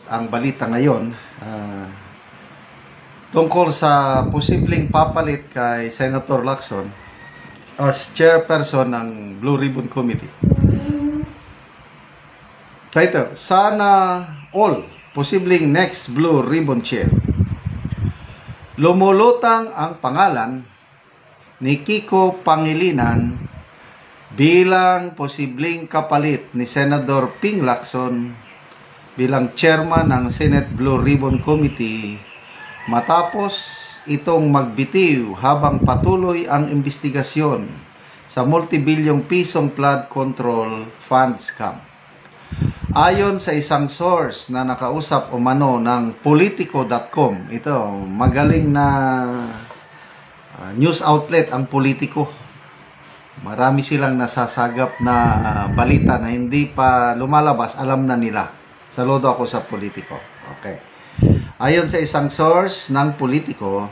Ang balita ngayon tungkol sa posibleng papalit kay Senator Lacson as chairperson ng Blue Ribbon Committee. Title, sana all posibleng next Blue Ribbon Chair. Lumulutang ang pangalan ni Kiko Pangilinan bilang posibleng kapalit ni Senador Ping Lacson bilang chairman ng Senate Blue Ribbon Committee matapos itong magbitiw habang patuloy ang investigasyon sa multibilyong pisong flood control fund scam. Ayon sa isang source na nakausap umano ng Politico.com, ito magaling na news outlet ang Politico. Marami silang nasasagap na balita na hindi pa lumalabas, alam na nila. Saludo ako sa Politico. Okay. Ayon sa isang source ng Politico,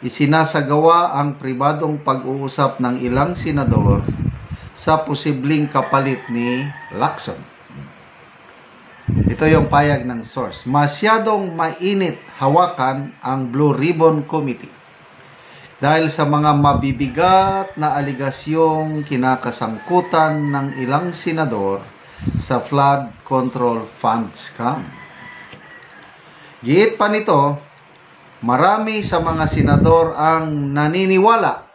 isinasagawa ang pribadong pag-uusap ng ilang senador sa posibleng kapalit ni Lacson. Ito yung payag ng source. Masyadong mainit hawakan ang Blue Ribbon Committee dahil sa mga mabibigat na aligasyong kinakasangkutan ng ilang senador sa flood control fund scam. Giit pa nito, marami sa mga senador ang naniniwala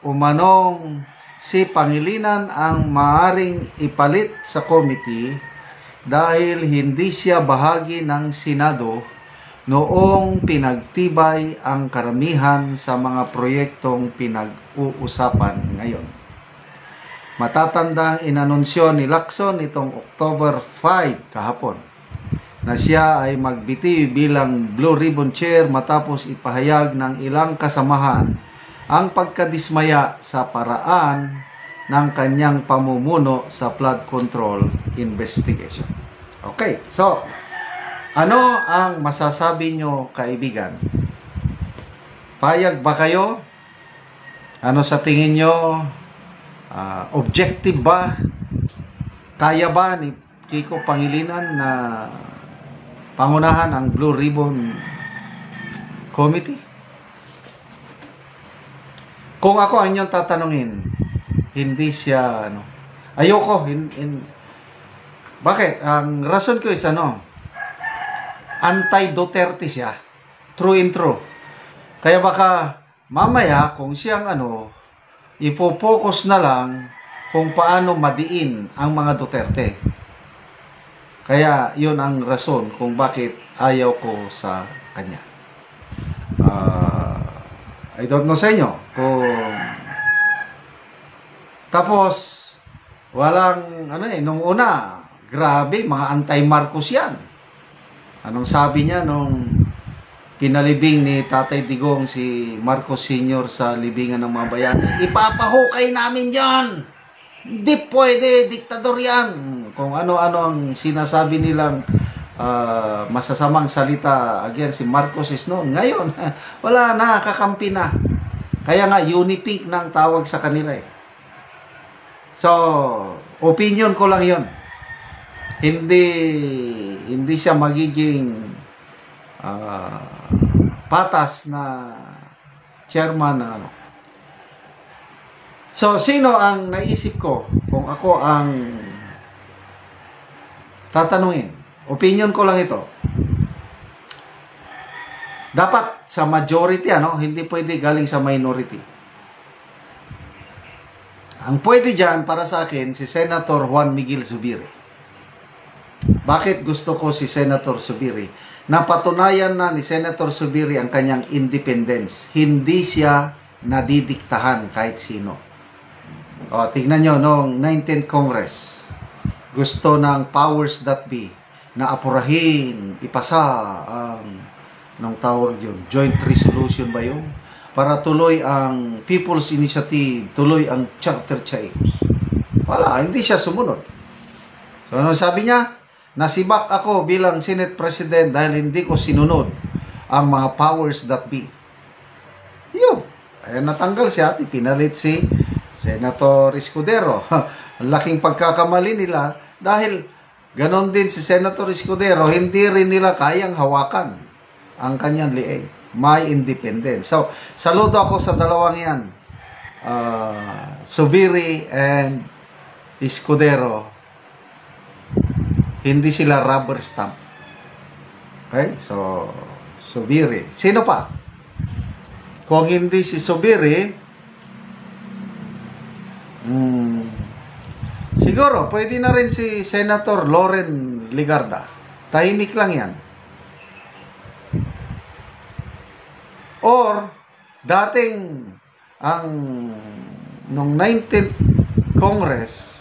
umanong si Pangilinan ang maaring ipalit sa committee dahil hindi siya bahagi ng Senado noong pinagtibay ang karamihan sa mga proyektong pinag-uusapan ngayon. Matatandang inanunsyo ni Lacson itong October 5 kahapon na siya ay magbitiw bilang Blue Ribbon Chair matapos ipahayag ng ilang kasamahan ang pagkadismaya sa paraan ng kanyang pamumuno sa flood control investigation. Okay, so ano ang masasabi nyo, kaibigan? Payag ba kayo? Ano sa tingin nyo? Objective ba? Kaya ba ni Kiko Pangilinan na pangunahan ang Blue Ribbon Committee? Kung ako ang inyong tatanungin, hindi siya ayoko. Bakit? Ang rason ko is anti-Duterte siya. True and true. Kaya baka mamaya kung siyang ipo-focus na lang kung paano madiin ang mga Duterte. Kaya yun ang rason kung bakit ayaw ko sa kanya. I don't know sa inyo kung tapos walang nung una grabe mga anti-Marcos yan. Anong sabi niya nung pinalibing ni Tatay Digong si Marcos Sr. sa libingan ng mga bayan? Ipapahukay namin yan! Di pwede, diktador yan! Kung ano-ano ang sinasabi nilang masasamang salita against si Marcos is noon. Ngayon, wala na, kakampi na. Kaya nga, Unipink nang tawag sa kanila eh. So, opinion ko lang yon. Hindi siya magiging patas na chairman ng So, sino ang naisip ko kung ako ang tatanungin? Opinion ko lang ito. Dapat sa majority, hindi pwede galing sa minority. Ang pwede dyan, para sa akin, si Senator Juan Miguel Zubiri. Bakit gusto ko si Senator Zubiri? Napatunayan na ni Senator Zubiri ang kanyang independence. Hindi siya nadidiktahan kahit sino. Tignan nyo, noong 19th Congress, gusto ng powers that be na apurahin, ipasa ang tawag yun, joint resolution ba yun? Para tuloy ang People's Initiative, tuloy ang charter change. Wala, hindi siya sumunod. So, ano sabi niya? Nasibak ako bilang Senate President dahil hindi ko sinunod ang mga powers that be. Yun. Ay, natanggal siya at pinalit si Senator Escudero. Ang laking pagkakamali nila dahil Ganon din si Senator Escudero, hindi rin nila kayang hawakan ang kanyang liig. May independence. So, saludo ako sa dalawang yan. Zubiri and Escudero. Hindi sila rubber stamp. Okay? So, Zubiri. Sino pa? Kung hindi si Zubiri, siguro, pwede na rin si Senator Loren Legarda. Tahimik lang yan. Or, dating nung 19th Congress,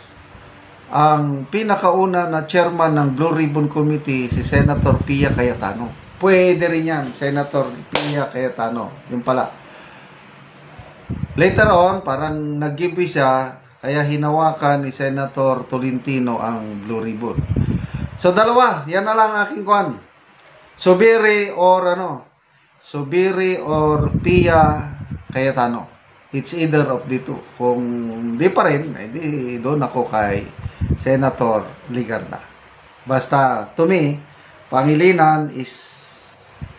ang pinakauna na chairman ng Blue Ribbon Committee, si Senator Pia Cayetano. Pwede rin yan, Senator Pia Cayetano. Yung pala. Later on, parang nag-give siya, kaya hinawakan ni Senator Tolentino ang Blue Ribbon. So, dalawa. Yan na lang aking kwan. Zubiri or Pia Cayetano. It's either of the two. Kung di pa rin, edi doon ako kay Senator Legarda. Basta, to me, Pangilinan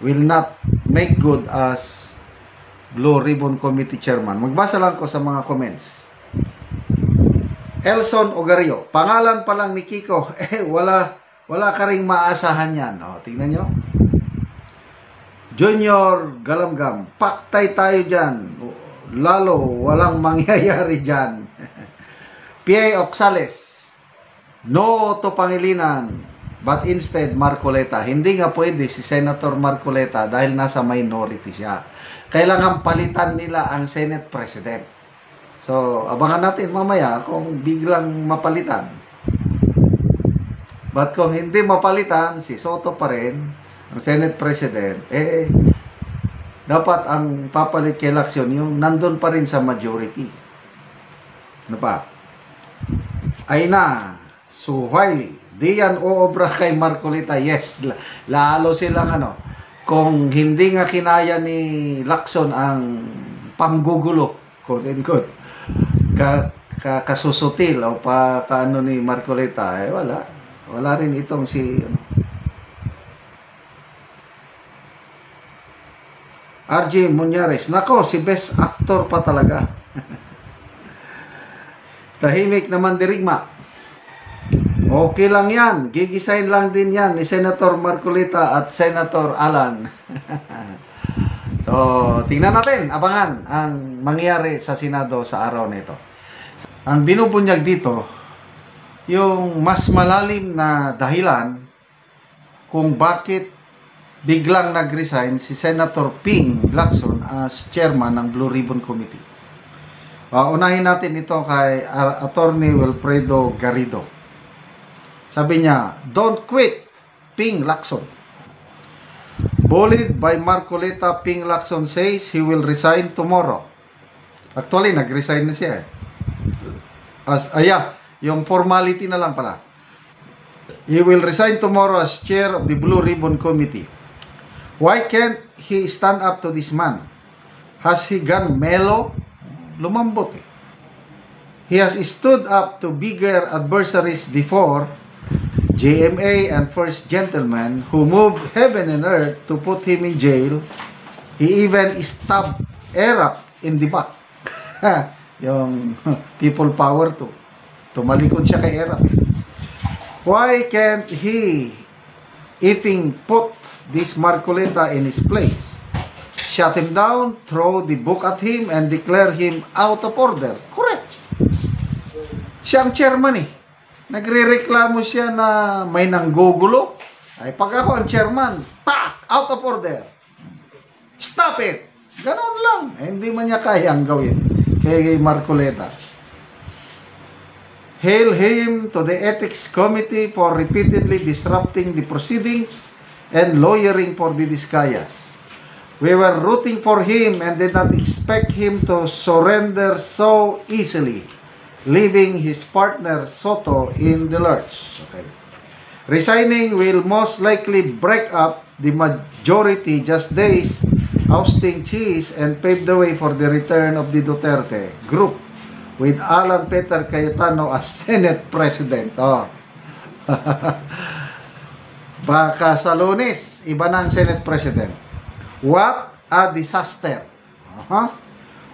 will not make good as Blue Ribbon Committee Chairman. Magbasa lang ko sa mga comments. Elson Ogario, pangalan pa lang ni Kiko, wala ka ring maasahan yan. O, tingnan nyo. Junior Galamgam, paktay tayo dyan. Lalo, walang mangyayari dyan. P.A. Oxales, no to Pangilinan, but instead Marcoleta. Hindi nga pwede si Senator Marcoleta dahil nasa minority siya. Kailangan palitan nila ang Senate President. So, abangan natin mamaya kung biglang mapalitan. But kung hindi mapalitan, si Soto pa rin, ang Senate President, dapat ang papalit kay Lacson, yung nandun pa rin sa majority. Ano pa? Aina, Suhaili, diyan oobra kay Marcoleta. Yes, lalo silang kung hindi nga kinaya ni Lacson ang panggugulo, quote and quote, kasusutil o kaano ni Marcoleta, wala rin itong si RJ Muñares. Nako, si best actor pa talaga. Tahimik naman dirigma. Okay lang yan. Gigisahin lang din yan ni Senator Marcoleta at Senator Alan. So, tingnan natin, abangan ang mangyari sa Senado sa araw nito. Ang binubunyag dito, yung mas malalim na dahilan kung bakit biglang nag-resign si Senator Ping Lacson as chairman ng Blue Ribbon Committee. Unahin natin ito kay Attorney Wilfredo Garrido. Sabi niya, don't quit, Ping Lacson. Bullied by Marcoleta, Ping Lacson says he will resign tomorrow. Actually, nag-resign na siya. Yung formality na lang pala. He will resign tomorrow as chair of the Blue Ribbon Committee. Why can't he stand up to this man? Has he gone mellow? Lumambot eh. He has stood up to bigger adversaries before, JMA and First Gentleman, who moved heaven and earth to put him in jail. He even stabbed Erap in the back. Yung people power to. Tumalikod siya kay Erap. Why can't he even put this Marcoleta in his place? Shut him down, throw the book at him, and declare him out of order. Correct. Siya ang chairman eh. Nagre-reklamo siya na may nanggugulo. Ay, pag ako ang chairman, out of order. Stop it. Ganon lang. Hindi man niya kayang gawin kay Marcoleta. Hail him to the Ethics Committee for repeatedly disrupting the proceedings and lawyering for the Discayas. We were rooting for him and did not expect him to surrender so easily, leaving his partner Soto in the lurch. Okay. Resigning will most likely break up the majority just days, ousting Cheese and pave the way for the return of the Duterte group with Alan Peter Cayetano as Senate President. Baka sa Lunes, iba ng Senate President. What a disaster.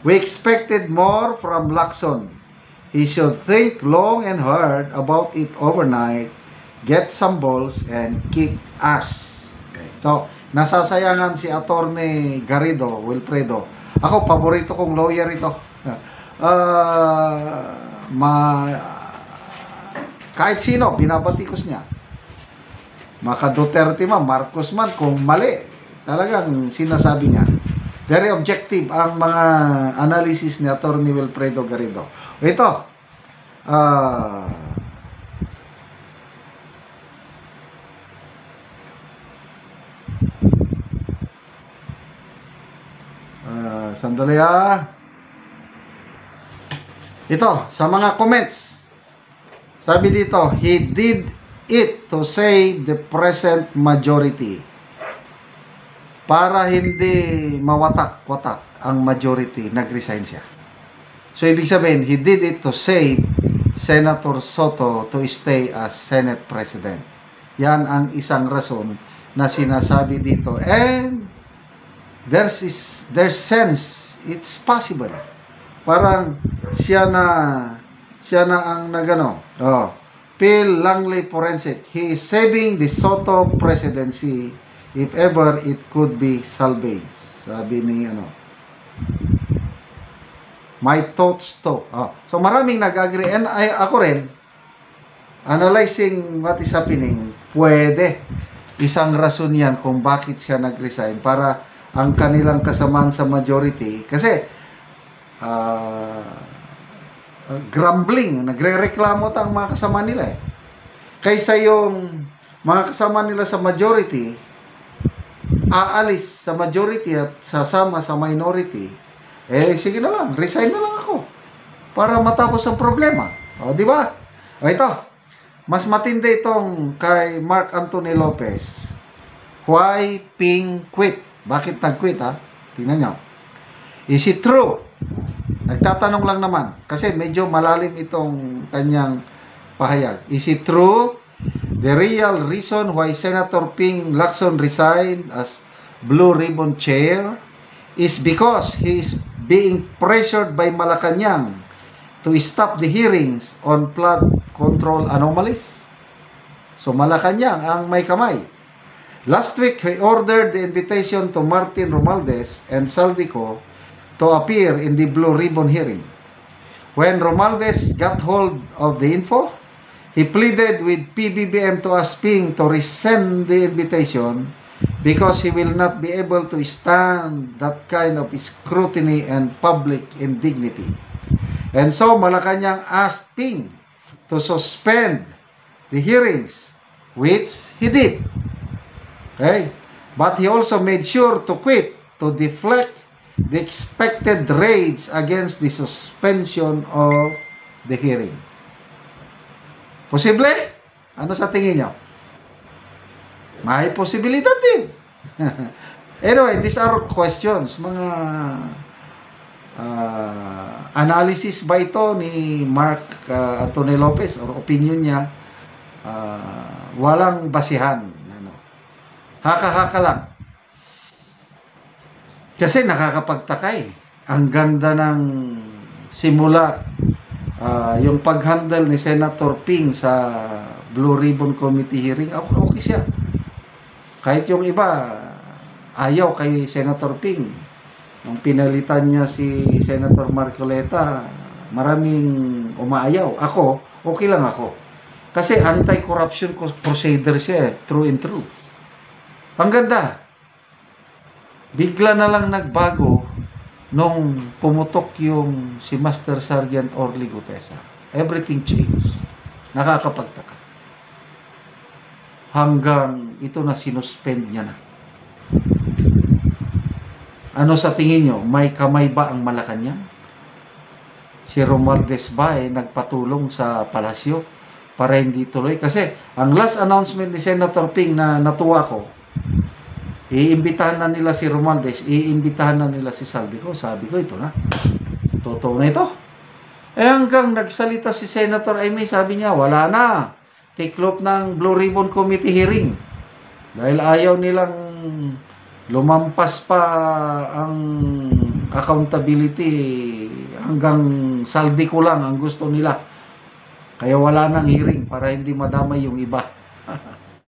We expected more from Lacson. He should think long and hard about it overnight, get some balls, and kick ass. Okay. So, nasasayangan si Attorney Garrido, Wilfredo. Ako, paborito kong lawyer ito. Kahit sino, binabatikos niya. Maka Duterte man, Marcos man, kung mali, talagang sinasabi niya. Very objective ang mga analysis ni Attorney Wilfredo Garrido. Ito, sandali Ito, sa mga comments, sabi dito, he did it to save the present majority. Para hindi mawatak-watak ang majority, nag-resign siya. So, ibig sabihin, he did it to save Senator Soto to stay as Senate President. Yan ang isang rason na sinasabi dito. And there's sense, it's possible. Parang siya na ang nagano. Phil Langley Forensic. He is saving the Soto presidency if ever it could be salvaged. Sabi ni my thoughts to. So maraming nag-agree. And ako rin, analyzing what is happening, pwede. Isang rason yan kung bakit siya nag-resign para ang kanilang kasamaan sa majority. Kasi, grumbling, nagre-reklamo ang mga kasama nila eh. Kaysa yung mga kasama nila sa majority, aalis sa majority at sasama sa minority, sige na lang, resign na lang ako para matapos ang problema. Di ba? Ito, mas matindi itong kay Mark Anthony Lopez. Why Ping quit? Bakit nag-quit Tingnan nyo. Is it true? Nagtatanong lang naman kasi medyo malalim itong kanyang pahayag. Is it true? The real reason why Senator Ping Lacson resigned as Blue Ribbon Chair is because he is being pressured by Malacanang to stop the hearings on flood control anomalies. So Malacanang ang may kamay. Last week, he ordered the invitation to Martin Romualdez and Saldico to appear in the Blue Ribbon hearing. When Romualdez got hold of the info, he pleaded with PBBM to ask Ping to rescind the invitation because he will not be able to stand that kind of scrutiny and public indignity. And so Malacanang asked Ping to suspend the hearings, which he did. Okay? But he also made sure to quit to deflect the expected rage against the suspension of the hearings. Posible? Ano sa tingin nyo? May posibilidad din. Anyway, these are questions. Mga analysis ba ito ni Mark Anthony Lopez or opinion niya? Walang basihan. Haka-haka lang. Kasi nakakapagtakay. Ang ganda ng simula yung pag-handle ni Senator Ping sa Blue Ribbon Committee hearing, okay siya. Kahit yung iba, ayaw kay Senator Ping. Nung pinalitan niya si Senator Marcoleta, maraming umaayaw. Ako, okay lang ako. Kasi anti-corruption procedure siya, true and true. Ang ganda. Bigla na lang nagbago nung pumutok yung si Master Sergeant Orly Gutesa. Everything changed. Nakakapagtaka. Hanggang ito na sinuspend niya na. Ano sa tingin nyo? May kamay ba ang Malacanang? Si Romualdez ba nagpatulong sa palasyo para hindi tuloy? Kasi ang last announcement ni Senator Ping na natuwa ko, iimbitahan na nila si Romualdez, iimbitahan na nila si Saldico. Sabi ko, ito na. Totoo na ito. Hanggang nagsalita si Senator Aimee, sabi niya, wala na. tiklop ng Blue Ribbon Committee hearing. Dahil ayaw nilang lumampas pa ang accountability, hanggang saldi ko lang ang gusto nila. Kaya wala nang hearing para hindi madamay yung iba.